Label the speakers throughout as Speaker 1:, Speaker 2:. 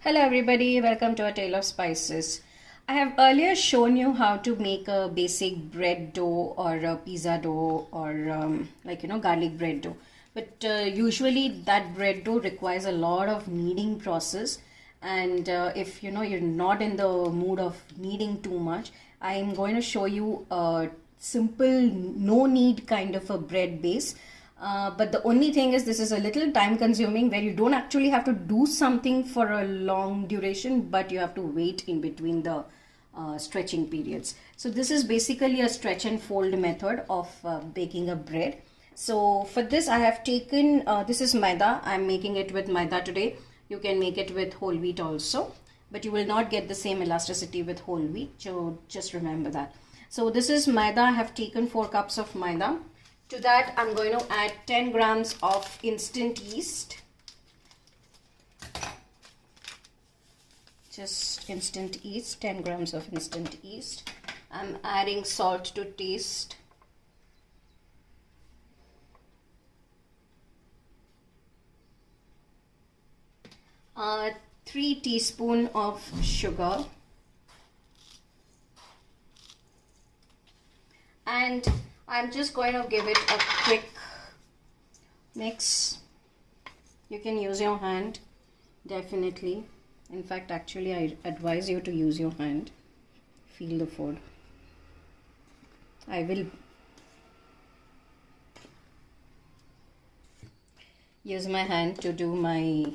Speaker 1: Hello everybody, welcome to A Tale of Spices. I have earlier shown you how to make a basic bread dough or a pizza dough or garlic bread dough. But usually that bread dough requires a lot of kneading process, and if you're not in the mood of kneading too much, I am going to show you a simple no knead kind of a bread base. But the only thing is this is a little time consuming, where you don't actually have to do something for a long duration, but you have to wait in between the stretching periods. So this is basically a stretch and fold method of baking a bread. So for this I have taken, this is maida. I'm making it with maida today. You can make it with whole wheat also, but you will not get the same elasticity with whole wheat. So just remember that. So this is maida. I have taken 4 cups of maida. To that, I'm going to add 10 grams of instant yeast. Just instant yeast, 10 grams of instant yeast. I'm adding salt to taste. Uh, 3 teaspoons of sugar. And I'm just going to give it a quick mix. You can use your hand, definitely. In fact, actually, I advise you to use your hand. Feel the food. I will use my hand to do my,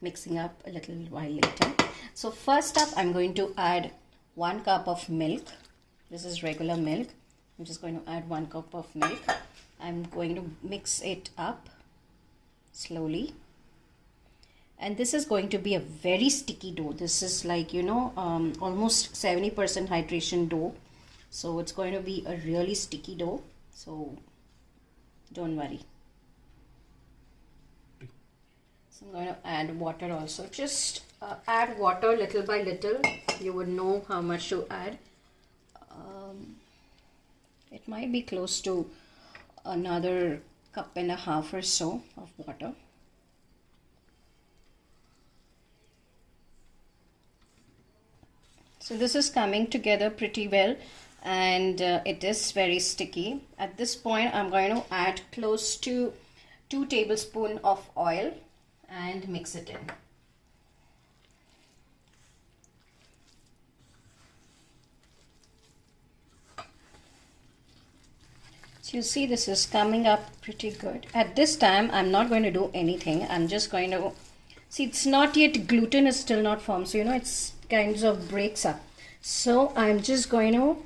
Speaker 1: mixing up a little while later. So first up, I'm going to add 1 cup of milk. This is regular milk. I'm just going to add 1 cup of milk. I'm going to mix it up slowly. And this is going to be a very sticky dough. This is like, almost 70% hydration dough. So it's going to be a really sticky dough. So don't worry. So I'm going to add water also. Just add water little by little. You would know how much to add. It might be close to another 1.5 cups or so of water. So this is coming together pretty well, and it is very sticky. At this point, I'm going to add close to 2 tablespoons of oil and mix it in. You see, this is coming up pretty good. At this time, I'm not going to do anything. I'm just going to see, it's not yet, gluten is still not formed, so it's kinds of breaks up. So I'm just going to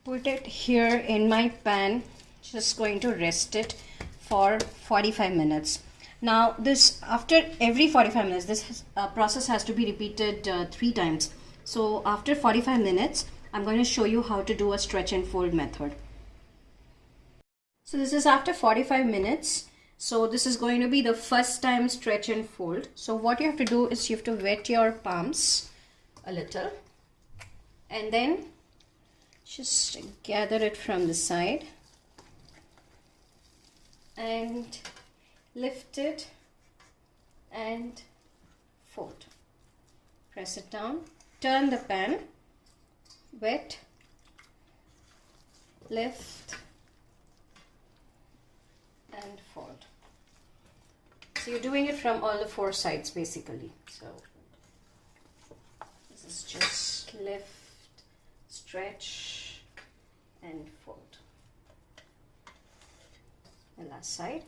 Speaker 1: put it here in my pan, just going to rest it for 45 minutes. Now this, after every 45 minutes, this process has to be repeated 3 times. So after 45 minutes, I'm going to show you how to do a stretch and fold method. So this is after 45 minutes. So this is going to be the first time stretch and fold. So what you have to do is you have to wet your palms a little and then just gather it from the side and lift it and fold. Press it down, turn the pan, wet, lift and fold. So you're doing it from all the 4 sides basically. So this is just lift, stretch and fold. The last side.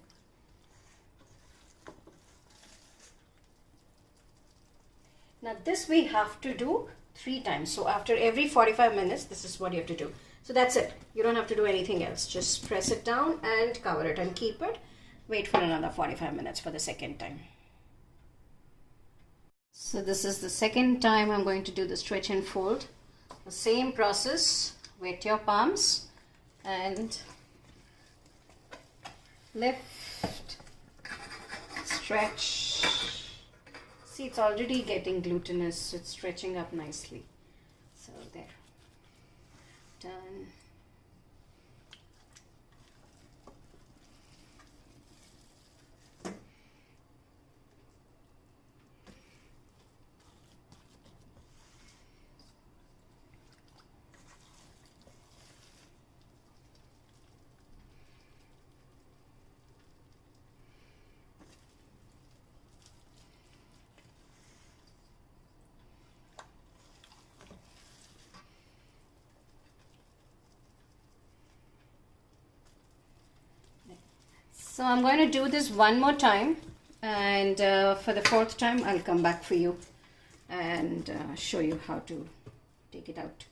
Speaker 1: Now this we have to do 3 times. So after every 45 minutes, this is what you have to do. So that's it. You don't have to do anything else. Just press it down and cover it and keep it. Wait for another 45 minutes for the second time. So this is the second time I'm going to do the stretch and fold. The same process. Wet your palms and lift, stretch. See, it's already getting glutinous. It's stretching up nicely. So there. Done. So I'm going to do this one more time, and for the fourth time I'll come back for you and show you how to take it out.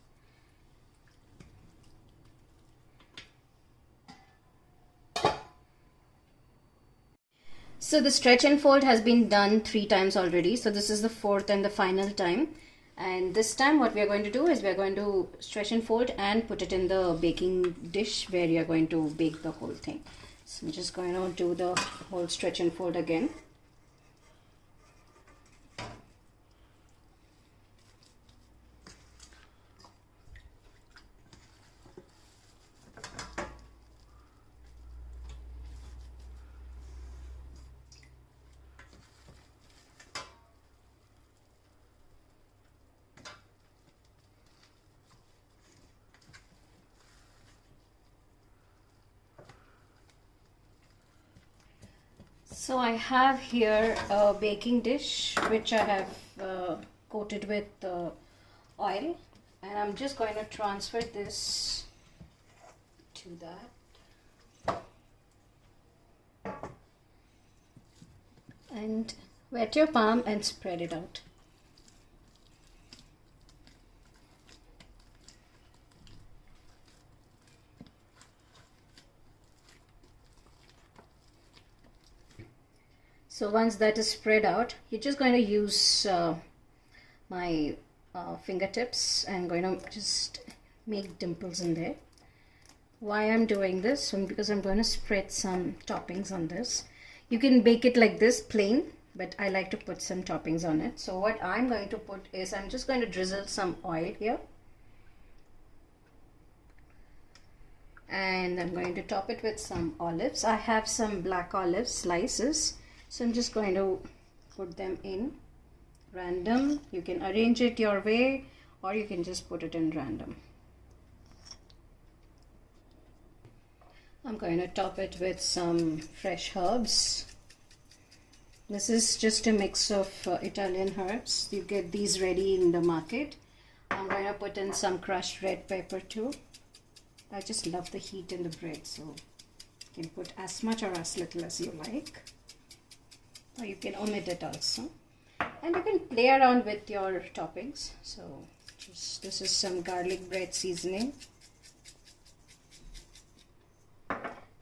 Speaker 1: So the stretch and fold has been done 3 times already. So this is the fourth and the final time. And this time what we are going to do is we are going to stretch and fold and put it in the baking dish where you are going to bake the whole thing. So I'm just going to do the whole stretch and fold again. So I have here a baking dish which I have coated with oil, and I'm just going to transfer this to that and wet your palm and spread it out. So once that is spread out, you're just going to use my fingertips and going to just make dimples in there. Why I'm doing this? Because I'm going to spread some toppings on this. You can bake it like this plain, but I like to put some toppings on it. So what I'm going to put is I'm just going to drizzle some oil here, and I'm going to top it with some olives. I have some black olive slices. So I'm just going to put them in random. You can arrange it your way, or you can just put it in random. I'm going to top it with some fresh herbs. This is just a mix of Italian herbs. You get these ready in the market. I'm going to put in some crushed red pepper too. I just love the heat in the bread, so you can put as much or as little as you like. Or you can omit it also, and you can play around with your toppings. So this is some garlic bread seasoning,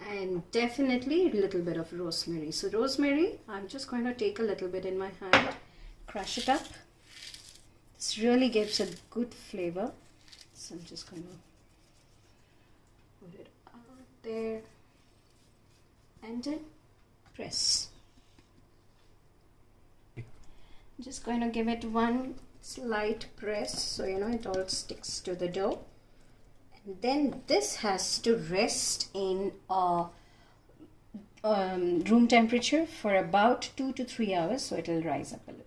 Speaker 1: and definitely a little bit of rosemary. So rosemary, I'm just going to take a little bit in my hand, crush it up. This really gives a good flavor. So I'm just going to put it out there and then press. Just going to give it one slight press so it all sticks to the dough, and then this has to rest in room temperature for about 2 to 3 hours, so it will rise up a little.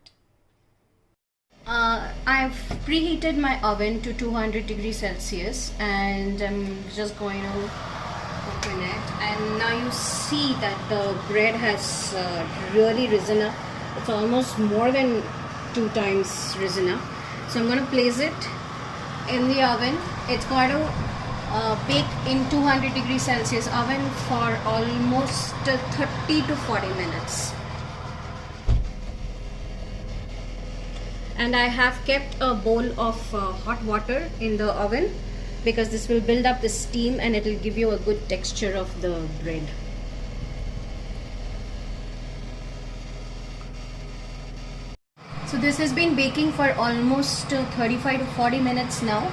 Speaker 1: I've preheated my oven to 200 degrees Celsius, and I'm just going to open it, and now you see that the bread has really risen up. It's almost more than 2 times risen up. So I'm going to place it in the oven. It's going to bake in 200 degrees Celsius oven for almost 30 to 40 minutes. And I have kept a bowl of hot water in the oven because this will build up the steam and it will give you a good texture of the bread. So this has been baking for almost 35 to 40 minutes now.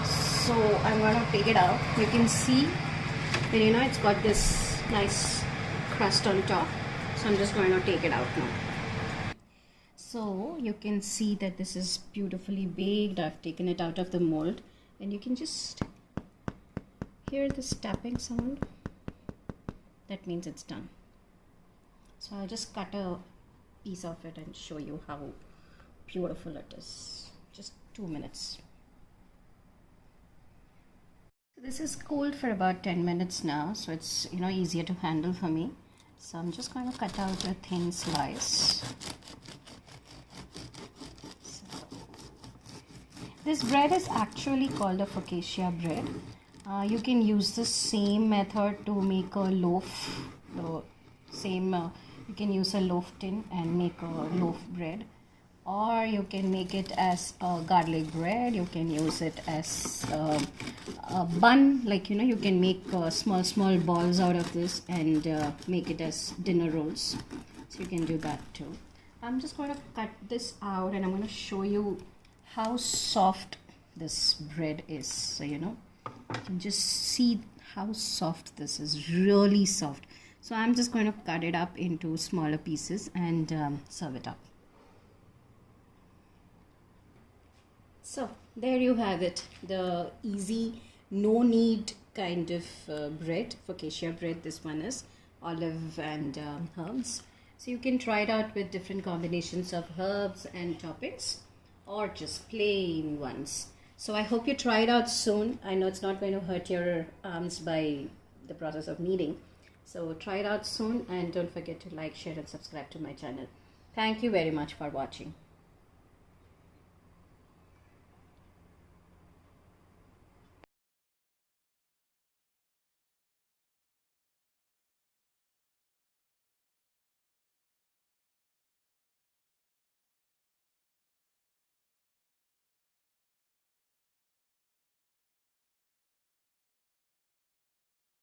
Speaker 1: So I'm going to take it out. You can see that it's got this nice crust on top. So I'm just going to take it out now. So you can see that this is beautifully baked. I've taken it out of the mold, and you can just hear this tapping sound. That means it's done. So I'll just cut a piece of it and show you how beautiful it is. Just 2 minutes. So this is cooled for about 10 minutes now, so it's easier to handle for me. So I'm just going to cut out a thin slice. This bread is actually called a Foccaccia bread. You can use the same method to make a loaf the same, you can use a loaf tin and make a loaf bread, or you can make it as a garlic bread. You can use it as a bun, like you can make small balls out of this and make it as dinner rolls, so you can do that too. I'm just going to cut this out and I'm going to show you how soft this bread is. So you can just see how soft this is, really soft. So I'm just going to cut it up into smaller pieces and serve it up. So there you have it, the easy, no knead kind of bread, focaccia bread. This one is olive and herbs. So you can try it out with different combinations of herbs and toppings, or just plain ones. So I hope you try it out soon. I know it's not going to hurt your arms by the process of kneading. So try it out soon, and don't forget to like, share and subscribe to my channel. Thank you very much for watching.